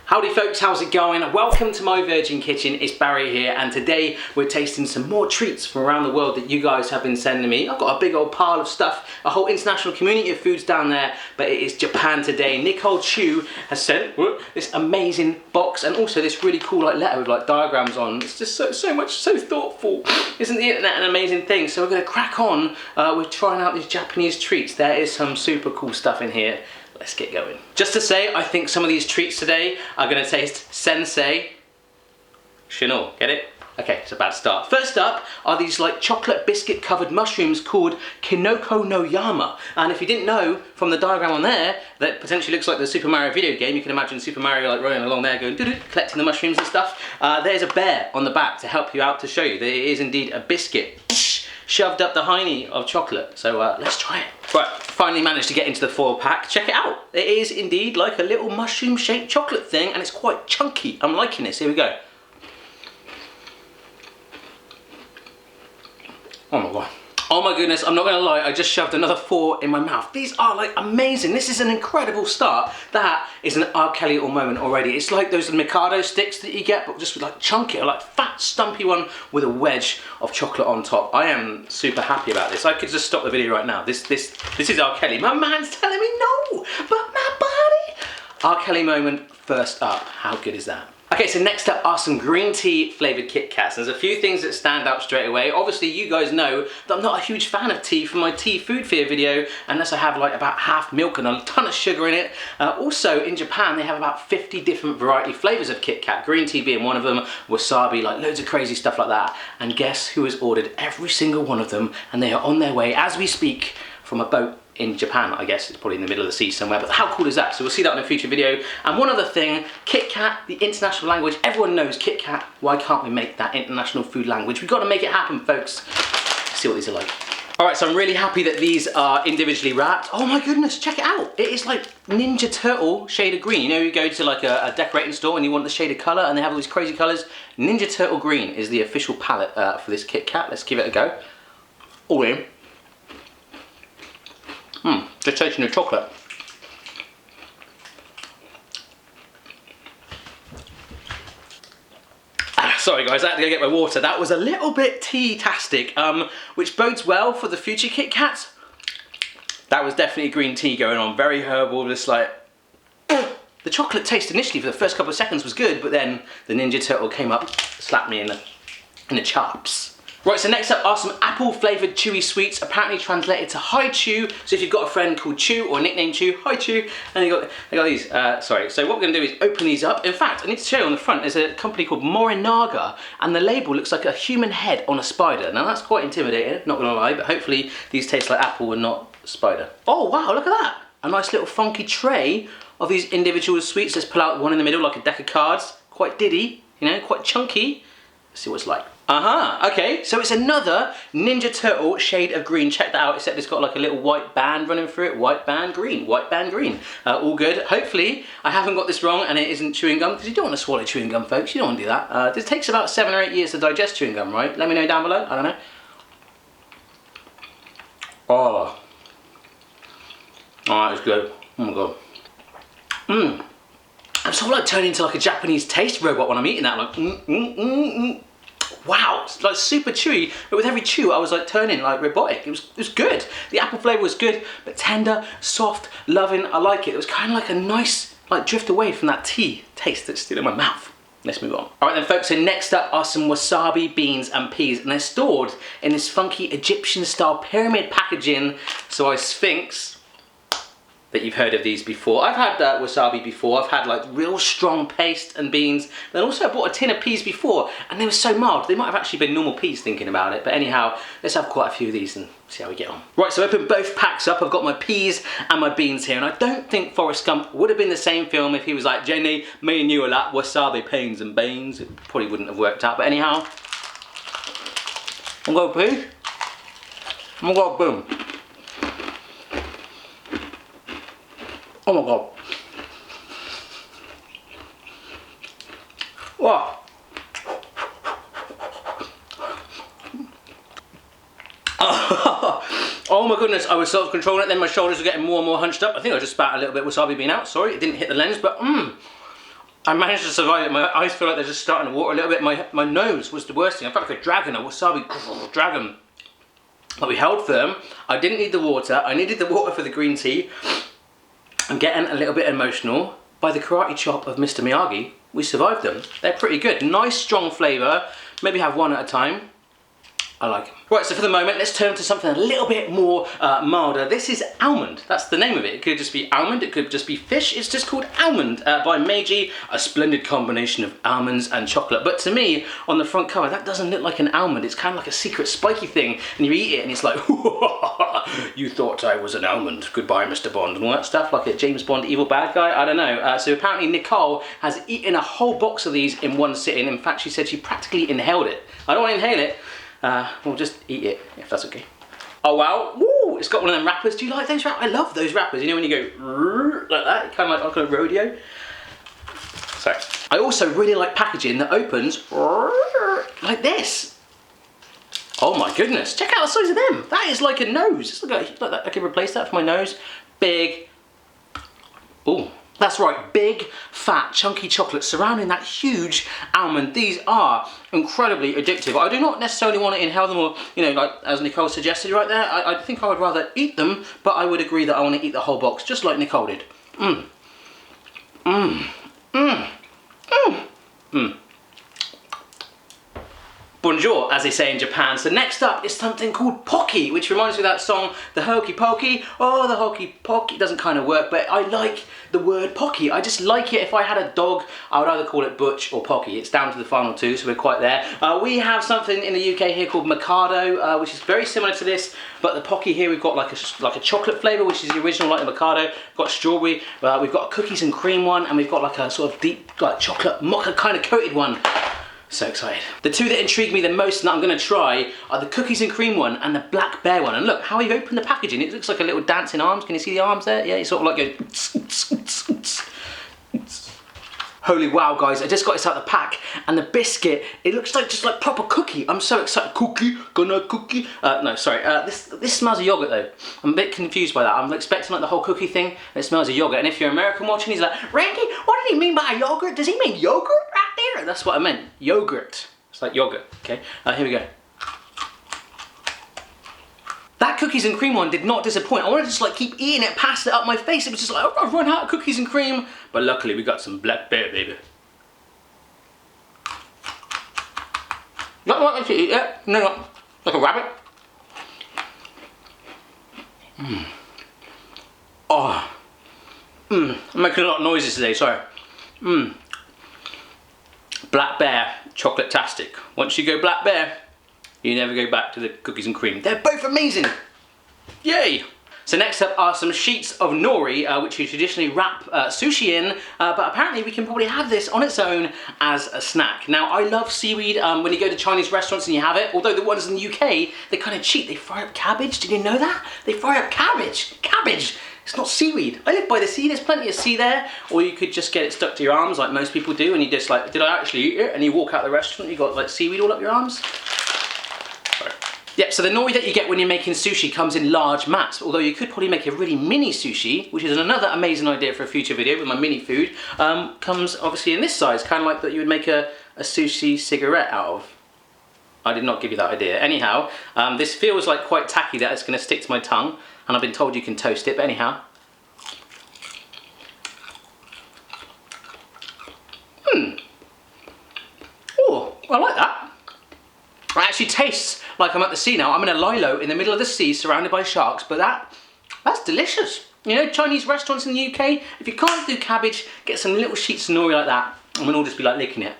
Howdy folks, how's it going? Welcome to my Virgin Kitchen, it's Barry here, and today we're tasting some more treats from around the world that you guys have been sending me. I've got a big old pile of stuff, a whole international community of foods down there, but it is Japan today. HiChew has sent this amazing box and also this really cool letter with diagrams on. It's just so thoughtful. Isn't the internet an amazing thing? So we're going to crack on with trying out these Japanese treats. There is some super cool stuff in here. Let's get going. Just to say, I think some of these treats today are going to taste sensei Chanel. Get it? Okay, it's a bad start. First up are these chocolate biscuit covered mushrooms called Kinoko No Yama. And if you didn't know from the diagram on there, that potentially looks like the Super Mario video game. You can imagine Super Mario running along there going doo-doo, collecting the mushrooms and stuff. There's a bear on the back to help you out to show you that it is indeed a biscuit shoved up the hiney of chocolate. So let's try it. Right, finally managed to get into the foil pack. Check it out. It is indeed like a little mushroom shaped chocolate thing and it's quite chunky. I'm liking this. Here we go. Oh my god. Oh my goodness, I'm not gonna lie, I just shoved another 4 in my mouth. These are amazing. This is an incredible start. That is an R. Kelly moment already. It's like those Mikado sticks that you get, but just with chunky, fat, stumpy one with a wedge of chocolate on top. I am super happy about this. I could just stop the video right now. This is R. Kelly. My man's telling me no, but my body. R. Kelly moment first up. How good is that? Okay, so next up are some green tea flavoured Kit Kats. There's a few things that stand out straight away. Obviously, you guys know that I'm not a huge fan of tea from my tea food fear video, unless I have about half milk and a ton of sugar in it. Also, in Japan, they have about 50 different variety flavours of Kit Kat, green tea being one of them, wasabi, loads of crazy stuff like that. And guess who has ordered every single one of them, and they are on their way, as we speak, from a boat in Japan. I guess it's probably in the middle of the sea somewhere, but how cool is that? So we'll see that in a future video. And one other thing, Kit Kat, the international language, everyone knows Kit Kat. Why can't we make that international food language? We've got to make it happen, folks. Let's see what these are like. All right, so I'm really happy that these are individually wrapped. Oh my goodness, check it out. It is like Ninja Turtle shade of green. You know, you go to a decorating store and you want the shade of color and they have all these crazy colors. Ninja Turtle green is the official palette for this Kit Kat. Let's give it a go. All in. Just tasting the chocolate. Sorry guys, I had to go get my water. That was a little bit tea-tastic, which bodes well for the future Kit Kats. That was definitely green tea going on, very herbal, just the chocolate taste initially for the first couple of seconds was good, but then the Ninja Turtle came up, slapped me in the chops. Right, so next up are some apple flavoured chewy sweets, apparently translated to HiChew. So if you've got a friend called Chew or nicknamed Chew, HiChew, and they got these. Sorry, so what we're going to do is open these up. In fact, I need to show you on the front, there's a company called Morinaga, and the label looks like a human head on a spider. Now that's quite intimidating, not going to lie, but hopefully these taste like apple and not spider. Oh wow, look at that! A nice little funky tray of these individual sweets. Let's pull out one in the middle like a deck of cards. Quite diddy, you know, quite chunky. Let's see what it's like. Okay, so it's another Ninja Turtle shade of green. Check that out, except it's got a little white band running through it. White band green, white band green. All good. Hopefully, I haven't got this wrong and it isn't chewing gum, because you don't want to swallow chewing gum, folks. You don't want to do that. This takes about 7 or 8 years to digest chewing gum, right? Let me know down below. I don't know. Oh. That is good. Oh my god. I'm sort of turning into a Japanese taste robot when I'm eating that. Wow, it's super chewy, but with every chew I was turning robotic. It was good. The apple flavour was good, but tender, soft, loving. I like it. It was kind of a nice drift away from that tea taste that's still in my mouth. Let's move on. All right then folks, so next up are some wasabi beans and peas, and they're stored in this funky Egyptian style pyramid packaging. So I sphinx that you've heard of these before. I've had wasabi before. I've had real strong paste and beans. Then also I bought a tin of peas before and they were so mild. They might have actually been normal peas thinking about it. But anyhow, let's have quite a few of these and see how we get on. Right, so I opened both packs up. I've got my peas and my beans here. And I don't think Forrest Gump would have been the same film if he was like, Jenny, me and you are like wasabi peas and beans. It probably wouldn't have worked out. But anyhow, I'm going to pea. I'm going to boom. Oh my god. Wow. Oh my goodness, I was self-controlling it, then my shoulders were getting more and more hunched up. I think I just spat a little bit of wasabi bean out. Sorry, it didn't hit the lens, but I managed to survive it. My eyes feel like they're just starting to water a little bit. My nose was the worst thing. I felt like a dragon, a wasabi dragon. But we held firm. I didn't need the water. I needed the water for the green tea. I'm getting a little bit emotional. By the karate chop of Mr. Miyagi, we survived them. They're pretty good. Nice, strong flavour. Maybe have one at a time. I like them. Right, so for the moment, let's turn to something a little bit more milder. This is Almond. That's the name of it. It could just be almond. It could just be fish. It's just called Almond by Meiji. A splendid combination of almonds and chocolate. But to me, on the front cover, that doesn't look like an almond. It's kind of like a secret spiky thing. And you eat it and it's like, you thought I was an almond. Goodbye, Mr. Bond. And all that stuff, like a James Bond evil bad guy. I don't know. So apparently Nicole has eaten a whole box of these in one sitting. In fact, she said she practically inhaled it. I don't want to inhale it. We'll just eat it, if that's okay. Oh wow, woo! It's got one of them wrappers. Do you like those wrappers? I love those wrappers. You know when you go like that, kind of like a rodeo? Sorry. I also really like packaging that opens like this. Oh my goodness, check out the size of them. That is like a nose. Look like that. I can replace that for my nose. Big. Ooh. That's right, big, fat, chunky chocolate surrounding that huge almond. These are incredibly addictive. I do not necessarily want to inhale them or, you know, like as Nicole suggested right there. I think I would rather eat them, but I would agree that I want to eat the whole box, just like Nicole did. Mmm. Mmm. Mmm. Mmm. Mmm. Bonjour, as they say in Japan. So next up is something called Pocky, which reminds me of that song, the Hokey Pokey. Oh, the Hokey Pokey doesn't kind of work, but I like the word Pocky. I just like it. If I had a dog, I would either call it Butch or Pocky. It's down to the final two, so we're quite there. We have something in the UK here called Mikado, which is very similar to this, but the Pocky here we've got like a chocolate flavour, which is the original, like the Mikado. We've got strawberry. We've got a cookies and cream one, and we've got like a sort of deep, like chocolate mocha kind of coated one. So excited. The two that intrigue me the most and that I'm going to try are the cookies and cream one and the black bear one. And look how you've opened the packaging. It looks like a little dancing arms. Can you see the arms there? Yeah, it's sort of like going. Holy wow, guys, I just got this out of the pack, and the biscuit, it looks like just like proper cookie. I'm so excited. Cookie, gonna cookie. No, sorry, this smells of yogurt though. I'm a bit confused by that. I'm expecting like the whole cookie thing, and it smells of yogurt. And if you're American watching, he's like, Randy, what did he mean by yogurt? Does he mean yogurt right there? That's what I meant, yogurt. It's like yogurt, okay? Here we go. That cookies and cream one did not disappoint. I wanted to just like keep eating it, pass it up my face. It was just like, oh, I've run out of cookies and cream. But luckily we got some black bear, baby. Not like to eat it. No, like a rabbit. Mmm. Oh. Mmm. I'm making a lot of noises today, sorry. Mmm. Black bear, chocolate-tastic. Once you go black bear, you never go back to the cookies and cream. They're both amazing. Yay! So next up are some sheets of nori, which you traditionally wrap sushi in, but apparently we can probably have this on its own as a snack. Now, I love seaweed when you go to Chinese restaurants and you have it, although the ones in the UK, they're kind of cheap. They fry up cabbage. Did you know that? They fry up cabbage. Cabbage! It's not seaweed. I live by the sea, there's plenty of sea there, or you could just get it stuck to your arms like most people do, and you just like, did I actually eat it? And you walk out the restaurant, you got like seaweed all up your arms. Yeah, so the nori that you get when you're making sushi comes in large mats, although you could probably make a really mini sushi, which is another amazing idea for a future video with my mini food, comes obviously in this size, kind of like that you would make a sushi cigarette out of. I did not give you that idea. Anyhow, this feels like quite tacky that it's going to stick to my tongue, and I've been told you can toast it, but anyhow. Oh, I like that. It actually tastes like I'm at the sea now. I'm in a lilo in the middle of the sea surrounded by sharks, but that's delicious. You know, Chinese restaurants in the UK, if you can't do cabbage, get some little sheets of nori like that, and we'll all just be like licking it.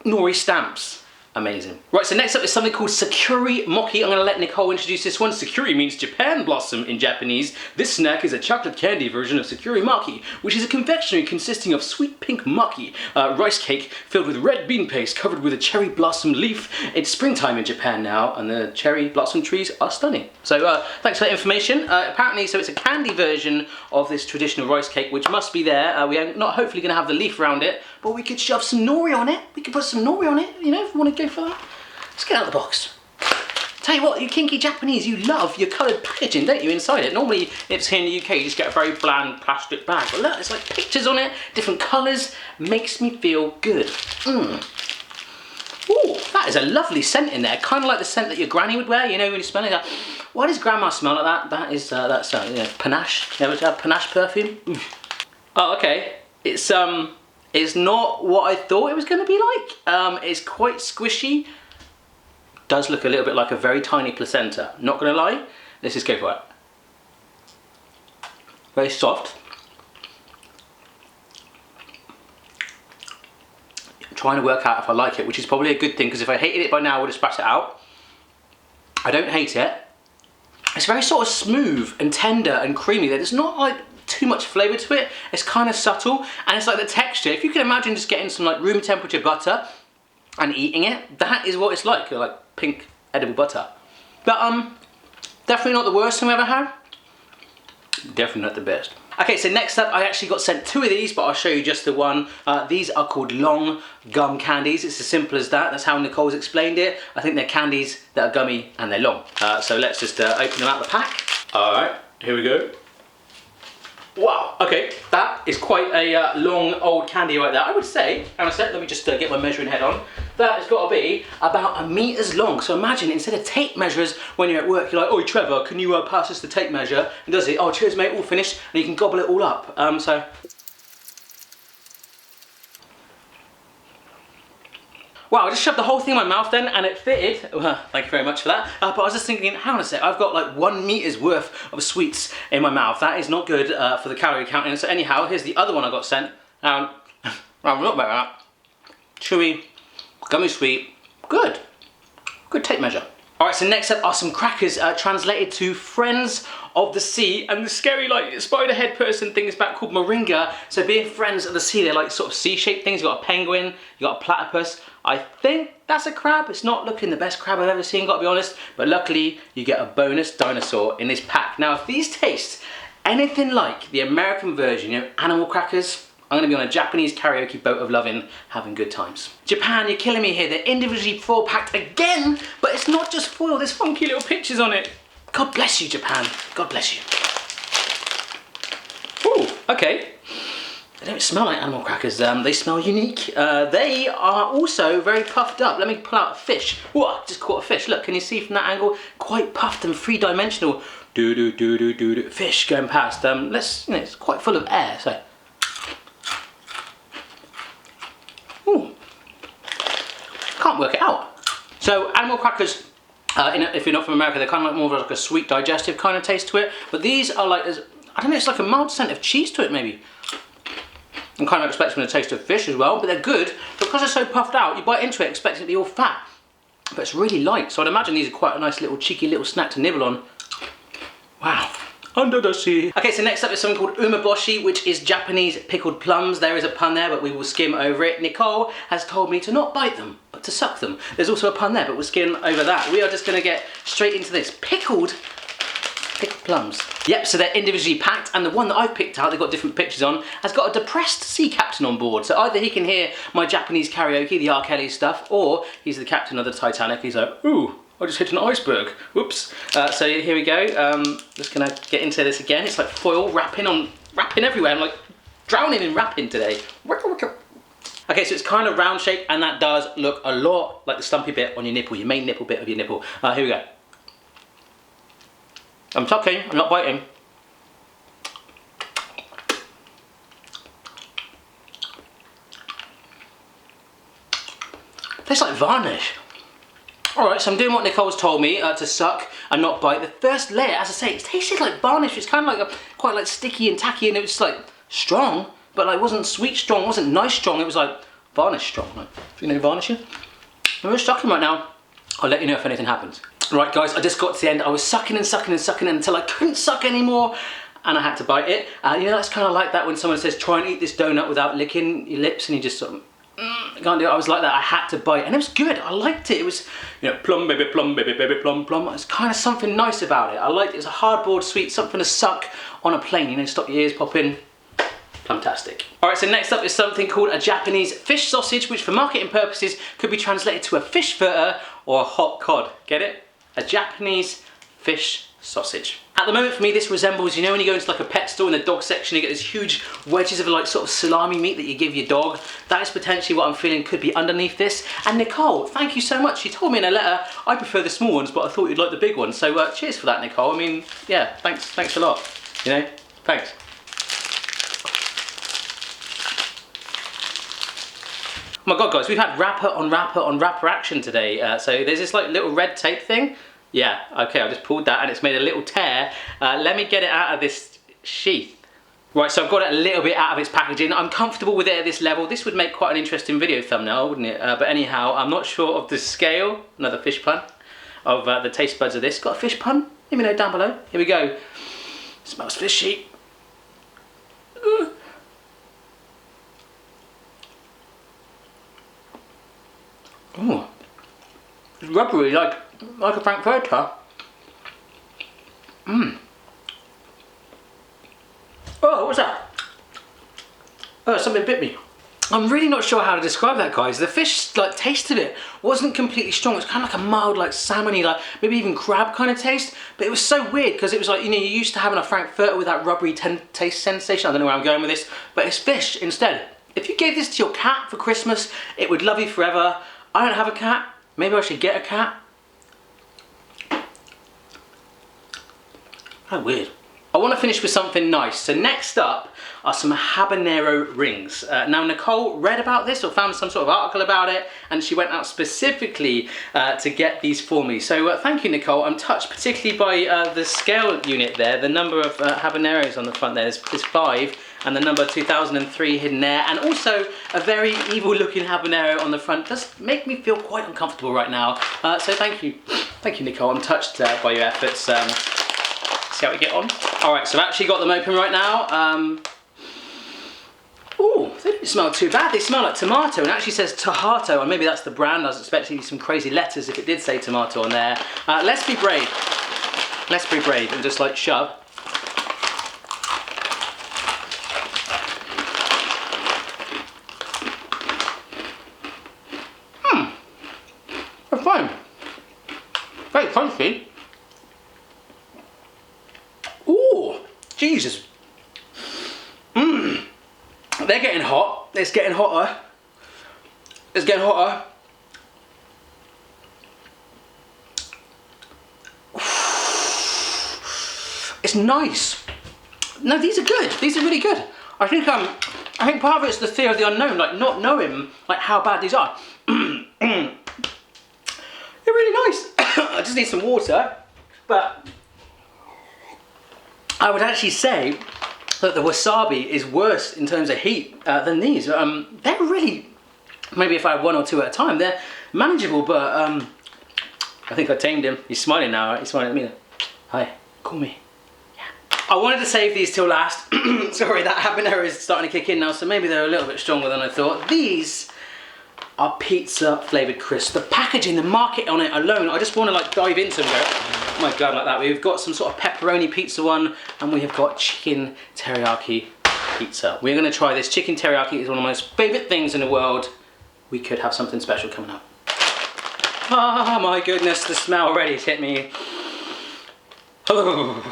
Nori stamps. Amazing. Right, so next up is something called Sakura Mochi. I'm going to let Nicole introduce this one. Sakura means Japan blossom in Japanese. This snack is a chocolate candy version of Sakura Mochi, which is a confectionery consisting of sweet pink maki, rice cake filled with red bean paste covered with a cherry blossom leaf. It's springtime in Japan now, and the cherry blossom trees are stunning. So thanks for that information. Apparently, so it's a candy version of this traditional rice cake, which must be there. We are not hopefully going to have the leaf around it, but we could shove some nori on it. We could put some nori on it, you know, if we want to go for that. Let's get out of the box. Tell you what, you kinky Japanese, you love your coloured packaging, don't you, inside it? Normally, if it's here in the UK, you just get a very bland plastic bag. But look, it's like pictures on it, different colours, makes me feel good. Ooh, that is a lovely scent in there, kind of like the scent that your granny would wear, you know, when you smell it. Like, why does grandma smell like that? That is, that's, you know, panache. You ever have panache perfume? Oh, okay. It's not what I thought it was going to be like. It's quite squishy. Does look a little bit like a very tiny placenta. Not gonna lie, let's just go for it. Very soft. I'm trying to work out if I like it, which is probably a good thing, because if I hated it by now, I would have spat it out. I don't hate it. It's very sort of smooth and tender and creamy. There's not like too much flavour to it. It's kind of subtle, and it's like the texture. If you can imagine just getting some like room temperature butter and eating it, that is what it's like pink edible butter. But definitely not the worst thing I've ever had. Definitely not the best. Okay, so next up, I actually got sent 2 of these, but I'll show you just the one. These are called long gum candies. It's as simple as that. That's how Nicole's explained it. I think they're candies that are gummy and they're long. So let's just open them out the pack. All right, here we go. Wow, okay, that is quite a long old candy right there. I would say, hang on a sec, let me just get my measuring head on. That has got to be about 1 metre long. So imagine, instead of tape measures, when you're at work, you're like, "Oi, Trevor, can you pass us the tape measure?" And does it? "Oh, cheers, mate, all finished." And you can gobble it all up. So. Wow, I just shoved the whole thing in my mouth then, and it fitted. Thank you very much for that. But I was just thinking, hang on a sec, I've got like 1 meter's worth of sweets in my mouth. That is not good for the calorie counting. So anyhow, here's the other one I got sent. I'm not about that. Chewy, gummy sweet, good. Good tape measure. All right, so next up are some crackers translated to friends of the sea, and the scary like spider head person thing is back called moringa. So being friends of the sea, they're like sort of sea-shaped things. You've got a penguin, you've got a platypus. I think that's a crab. It's not looking the best crab I've ever seen, gotta be honest, but luckily you get a bonus dinosaur in this pack. Now, if these taste anything like the American version, you know, animal crackers, I'm gonna be on a Japanese karaoke boat of loving, having good times. Japan, you're killing me here. They're individually foil packed again, but it's not just foil, there's funky little pictures on it. God bless you, Japan. God bless you. Ooh, okay. They don't smell like animal crackers, they smell unique. They are also very puffed up. Let me pull out a fish. Whoa, just caught a fish. Look, can you see from that angle? Quite puffed and three-dimensional. Do-do-do-do-do-do. Fish going past. It's quite full of air, so. Ooh. Can't work it out. So, animal crackers, if you're not from America, they're kind of like more of like a sweet digestive kind of taste to it. But these are like, I don't know, it's like a mild scent of cheese to it maybe. I'm kind of expecting the taste of fish as well, but they're good. Because they're so puffed out, you bite into it expecting it to be all fat. But it's really light, so I'd imagine these are quite a nice little cheeky little snack to nibble on. Wow. Under the sea. Okay, so next up is something called umeboshi, which is Japanese pickled plums. There is a pun there, but we will skim over it. Nicole has told me to not bite them, but to suck them. There's also a pun there, but we'll skim over that. We are just gonna get straight into this. Pickled plums. Yep, so they're individually packed, and the one that I've picked out, they've got different pictures on, has got a depressed sea captain on board. So either he can hear my Japanese karaoke, the R. Kelly stuff, or he's the captain of the Titanic. He's like, ooh, I just hit an iceberg. Whoops. So here we go. Just gonna get into this again. It's like foil wrapping everywhere. I'm like drowning in wrapping today. Okay, so it's kind of round shaped, and that does look a lot like the stumpy bit on your nipple, your main nipple bit of your nipple. Here we go. I'm sucking, I'm not biting. Tastes like varnish. Alright, so I'm doing what Nicole's told me to suck and not bite. The first layer, as I say, it tasted like varnish. It's kind of like quite like sticky and tacky, and it was like strong, but like wasn't sweet strong, wasn't nice strong. It was like varnish strong. Like, you know varnishing? I'm just sucking right now. I'll let you know if anything happens. Right guys, I just got to the end. I was sucking and sucking and sucking until I couldn't suck anymore, and I had to bite it. You know, that's kind of like that when someone says, try and eat this donut without licking your lips, and you just sort of, can't do it. I was like that. I had to bite, and it was good. I liked it. It was, you know, plum baby, plum baby, baby, plum plum. It's kind of something nice about it. I liked it. It's a hardboiled sweet, something to suck on a plane. You know, stop your ears popping. Plumtastic. All right, so next up is something called a Japanese fish sausage, which for marketing purposes could be translated to a fish fritter or a hot cod. Get it? a Japanese fish sausage. At the moment for me this resembles, you know when you go into like a pet store in the dog section, you get these huge wedges of like sort of salami meat that you give your dog. That is potentially what I'm feeling could be underneath this. And Nicole, thank you so much. She told me in a letter, I prefer the small ones, but I thought you'd like the big ones. So cheers for that, Nicole. I mean, yeah, thanks a lot, you know, thanks. Oh my God, guys, we've had wrapper on wrapper on wrapper action today. So there's this like little red tape thing. Yeah, okay, I just pulled that and it's made a little tear. Let me get it out of this sheath. Right, so I've got it a little bit out of its packaging. I'm comfortable with it at this level. This would make quite an interesting video thumbnail, wouldn't it? But anyhow, I'm not sure of the scale, another fish pun, of the taste buds of this. Got a fish pun? Let me know down below. Here we go. Smells fishy. Oh, it's rubbery like a frankfurter. Mmm. Oh, what's that? Oh, something bit me. I'm really not sure how to describe that, guys. The fish, like, taste of it wasn't completely strong. It's kind of like a mild, like, salmony, like, maybe even crab kind of taste. But it was so weird because it was like, you know, you're used to having a frankfurter with that rubbery taste sensation. I don't know where I'm going with this, but it's fish instead. If you gave this to your cat for Christmas, it would love you forever. I don't have a cat. Maybe I should get a cat. How weird. I want to finish with something nice. So next up are some habanero rings. Now Nicole read about this or found some sort of article about it and she went out specifically to get these for me. So thank you, Nicole. I'm touched particularly by the scale unit there. The number of habaneros on the front there is 5 and the number 2003 hidden there, and also a very evil looking habanero on the front does make me feel quite uncomfortable right now. So thank you, Nicole. I'm touched by your efforts. See how we get on. All right, so I've actually got them open right now. Oh, they don't smell too bad. They smell like tomato, and it actually says Tohato, and maybe that's the brand. I was expecting some crazy letters if it did say tomato on there. Let's be brave. Let's be brave and just like shove. They're fine. Very crunchy. Ooh, Jesus. Mmm. They're getting hot. It's getting hotter. It's getting hotter. It's nice. No, these are good. These are really good. I think part of it's the fear of the unknown, like not knowing like how bad these are. They're really nice. I just need some water, but I would actually say that the wasabi is worse in terms of heat than these. They're really, maybe if I have one or two at a time, they're manageable, but I think I tamed him. He's smiling now, right? He's smiling at me. Hi, call me. Yeah. I wanted to save these till last. Sorry, that habanero is starting to kick in now, so maybe they're a little bit stronger than I thought. These are pizza flavored crisps. The packaging, the market on it alone, I just want to like dive into them. Oh my God, like that. We've got some sort of pepperoni pizza one, and we have got chicken teriyaki pizza. We're going to try this. Chicken teriyaki is one of my most favorite things in the world. We could have something special coming up. Ah, my goodness, the smell already has hit me. Oh.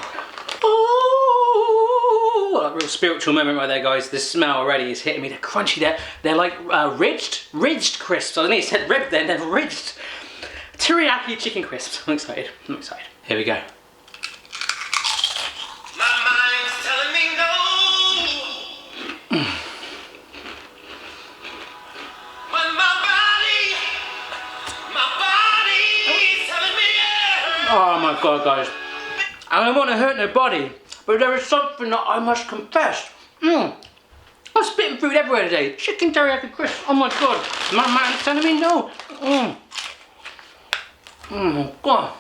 Oh, a real spiritual moment right there, guys. The smell already is hitting me. They're crunchy. They're like ridged crisps. I don't know, you said ribbed then. They're ridged. Teriyaki chicken crisps. I'm excited. I'm excited. Here we go. My mind's telling me no. But my body's telling me yeah. Oh my God, guys. I don't want to hurt nobody, but there is something that I must confess. I'm spitting food everywhere today. Chicken teriyaki crisps. Oh my God. My mind's telling me no. Oh my God.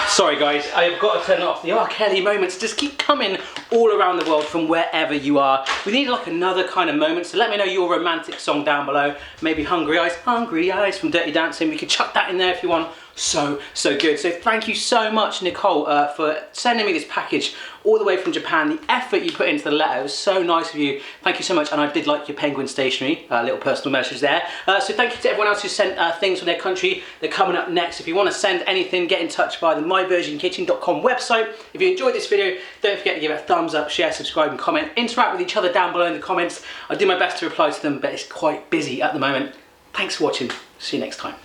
Sorry guys, I've got to turn it off. The R. Kelly moments just keep coming all around the world from wherever you are. We need like another kind of moment, so let me know your romantic song down below. Maybe Hungry Eyes from Dirty Dancing. We could chuck that in there if you want. So good. So thank you so much, Nicole, for sending me this package all the way from Japan. The effort you put into the letter was so nice of you. Thank you so much, and I did like your penguin stationery, little personal message there. So thank you to everyone else who sent things from their country. They're coming up next. If you want to send anything, get in touch via the myversionkitchen.com website. If you enjoyed this video, don't forget to give it a thumbs up, share, subscribe and comment. Interact with each other down below in the comments. I do my best to reply to them, but it's quite busy at the moment. Thanks for watching. See you next time.